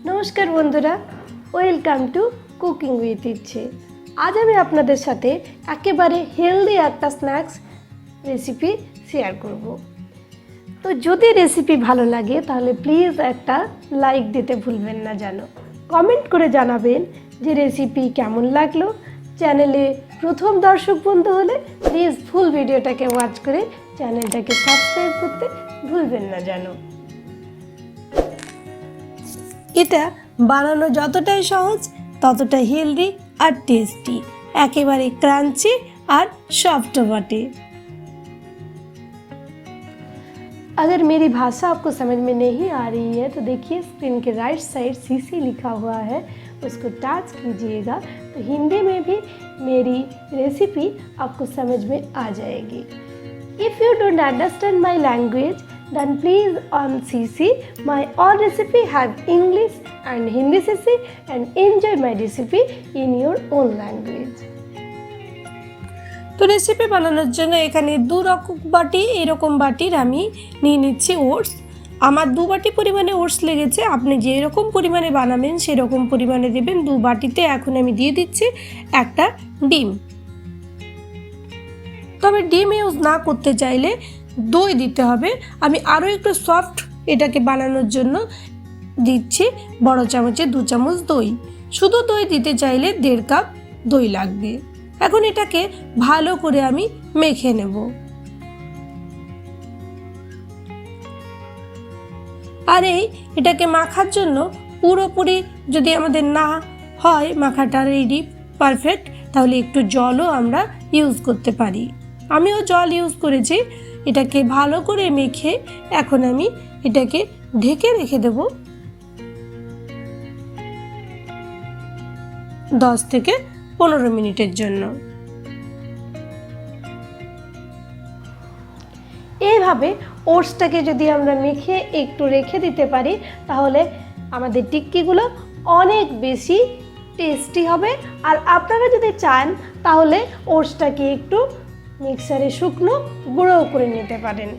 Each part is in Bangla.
নমস্কার বন্ধুরা, ওয়েলকাম টু কুকিং উইথ ইচ্ছে। আজ আমি আপনাদের সাথে একেবারে হেলদি একটা স্ন্যাক্স রেসিপি শেয়ার করব। তো যদি রেসিপি ভালো লাগে তাহলে প্লিজ একটা লাইক দিতে ভুলবেন না যেন। কমেন্ট করে জানাবেন যে রেসিপি কেমন লাগলো। চ্যানেলে প্রথম দর্শক বন্ধু হলে প্লিজ ফুল ভিডিওটাকে ওয়াচ করে চ্যানেলটাকে সাবস্ক্রাইব করতে ভুলবেন না যেন। এটা বানানো যতটাই সহজ ততটাই হেলদি আর টেস্टी, একেবারে ক্রাঞ্চি আর सॉफ्ट बटे। अगर मेरी भाषा आपको समझ में नहीं आ रही है तो देखिए स्क्रीन के राइट साइड सीसी लिखा हुआ है, उसको टच कीजिएगा तो हिंदी में भी मेरी रेसिपी आपको समझ में आ जाएगी। If you don't understand my language then please on CC my all recipe have English and Hindi CC and enjoy my recipe in your own language। তো রেসিপি বানানোর জন্য এখানে 2 রকম বাটি এরকম বাটির আমি নিয়ে নিচ্ছি ওটস। আমার 2 বাটি পরিমাণে ওটস লেগেছে, আপনি যে রকম পরিমাণে বানাবেন সেরকম পরিমাণে দেবেন। 2 বাটিতে এখন আমি দিয়ে দিচ্ছি একটা ডিম। তবে ডিম ইউজ না করতে চাইলে দই দিতে হবে। আমি আরও একটু সফট এটাকে বানানোর জন্য দিচ্ছি বড় চামচে 2 চামচ দই। শুধু দই দিতে চাইলে 1.5 কাপ দই লাগবে। এখন এটাকে ভালো করে আমি মেখে নেব। আর এটাকে মাখার জন্য পুরোপুরি যদি আমাদের না হয় মাখাটা রেডি পারফেক্ট, তাহলে একটু জলও আমরা ইউজ করতে পারি। আমিও জল ইউজ করেছি। এটাকে ভালো করে মেখে এখন আমি এটাকে ঢেকে রেখে দেব 10 থেকে 15 মিনিটের জন্য। এইভাবে ওটসটাকে যদি আমরা মেখে একটু রেখে দিতে পারি তাহলে আমাদের টিক্কিগুলো অনেক বেশি টেস্টি হবে। আর আপনারা যদি চান তাহলে ওটসটাকে একটু মিক্সারে শুকনো গুঁড়ো করে নিতে পারেন।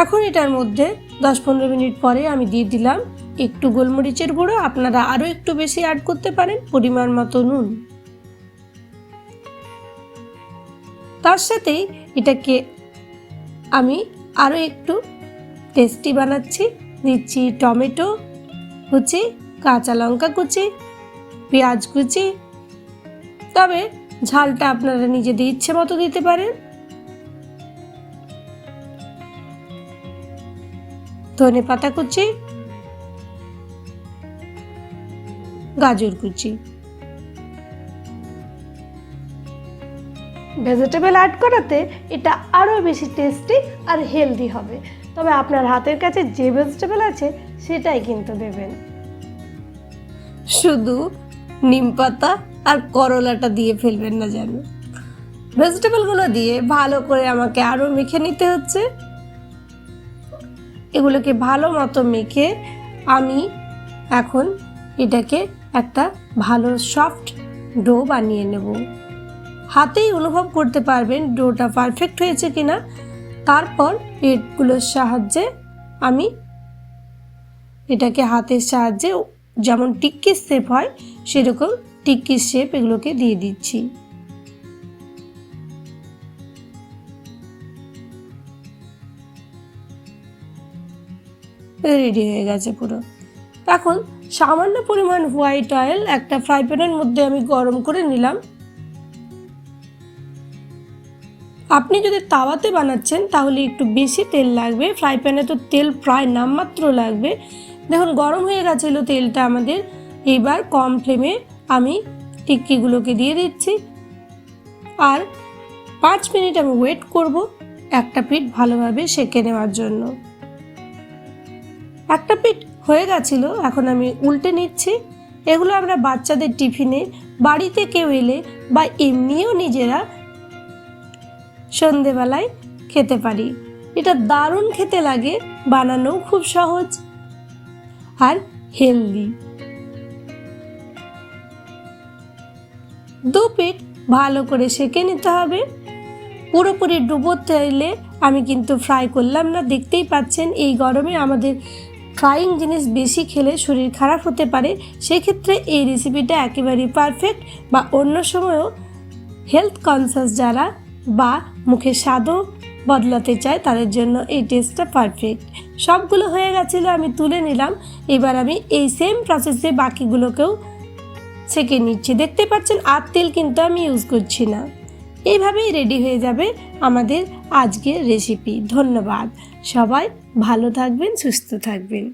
এখন এটার মধ্যে 10-15 মিনিট পরে আমি দিয়ে দিলাম একটু গোলমরিচের গুঁড়ো। আপনারা আরও একটু বেশি অ্যাড করতে পারেন, পরিমাণ মতো নুন। তার সাথেই এটাকে আমি আরও একটু টেস্টি বানাচ্ছি। দিচ্ছি টমেটো কুচি, কাঁচা লঙ্কা কুচি, পেঁয়াজ কুচি। তবে ঝালটা আপনারা নিজেদের ইচ্ছে মতো দিতে পারেন। ধনে পাতা কুচি, গাজর কুচি। ভেজিটেবল অ্যাড করাতে এটা আরও বেশি টেস্টি আর হেলদি হবে। তবে আপনার হাতের কাছে যে ভেজিটেবল আছে সেটাই কিন্তু দেবেন। শুধু নিম পাতা আর করলাটা দিয়ে ফেলবেন না যেন। ভেজিটেবলগুলো দিয়ে ভালো করে আমাকে আরও মেখে নিতে হচ্ছে। এগুলোকে ভালো মতো মেখে আমি এখন এটাকে একটা ভালো সফট ডো বানিয়ে নেব। হাতেই অনুভব করতে পারবেন ডোটা পারফেক্ট হয়েছে কিনা। তারপর এগুলোর সাহায্যে আমি এটাকে হাতের সাহায্যে যেমন টিক্কির শেপ হয় সেরকম টিক্কির শেপ এগুলোকে দিয়ে দিচ্ছি। রেডি হয়ে গেছে পুরো। এখন সামান্য পরিমাণ হোয়াইট অয়েল একটা ফ্রাই প্যানের মধ্যে আমি গরম করে নিলাম। আপনি যদি তাওয়াতে বানাচ্ছেন তাহলে একটু বেশি তেল লাগবে, ফ্রাই প্যানে তো তেল প্রায় নামমাত্র লাগবে। দেখুন গরম হয়ে গেছিলো তেলটা আমাদের। এইবার কম ফ্লেমে আমি টিক্কিগুলোকে দিয়ে দিচ্ছি আর 5 মিনিট আমি ওয়েট করব একটা পিঠ ভালোভাবে সেঁকে নেওয়ার জন্য। একটা পিঠ হয়ে গেছিলো, এখন আমি উল্টে নিচ্ছি। এগুলো আমরা বাচ্চাদের টিফিনে, বাড়িতে কেউ এলে বা এমনিও নিজেরা সন্ধেবেলায় খেতে পারি। এটা দারুণ খেতে লাগে, বানানোও খুব সহজ আর হেলদি। 2 পিঠ ভালো করে সেঁকে নিতে হবে। পুরোপুরি ডুবো তেলে আমি কিন্তু ফ্রাই করলাম না, দেখতেই পাচ্ছেন এই গরমে আমাদের ফ্রাইং জিনিস বেশি খেলে শরীর খারাপ হতে পারে, সেক্ষেত্রে এই রেসিপিটা একেবারেই পারফেক্ট। বা অন্য সময়ও হেলথ কনসাস যারা বা মুখের স্বাদও বদলাতে চায় তাদের জন্য এই টেস্টটা পারফেক্ট। সবগুলো হয়ে গেছিলো, আমি তুলে নিলাম। এবার আমি এই সেম প্রসেসে বাকিগুলোকেও ছেঁকে নিচ্ছি। দেখতে পাচ্ছেন আর তেল কিন্তু আমি ইউজ করছি না। এইভাবেই রেডি হয়ে যাবে আমাদের আজকের রেসিপি। ধন্যবাদ। সবাই ভালো থাকবেন, সুস্থ থাকবেন।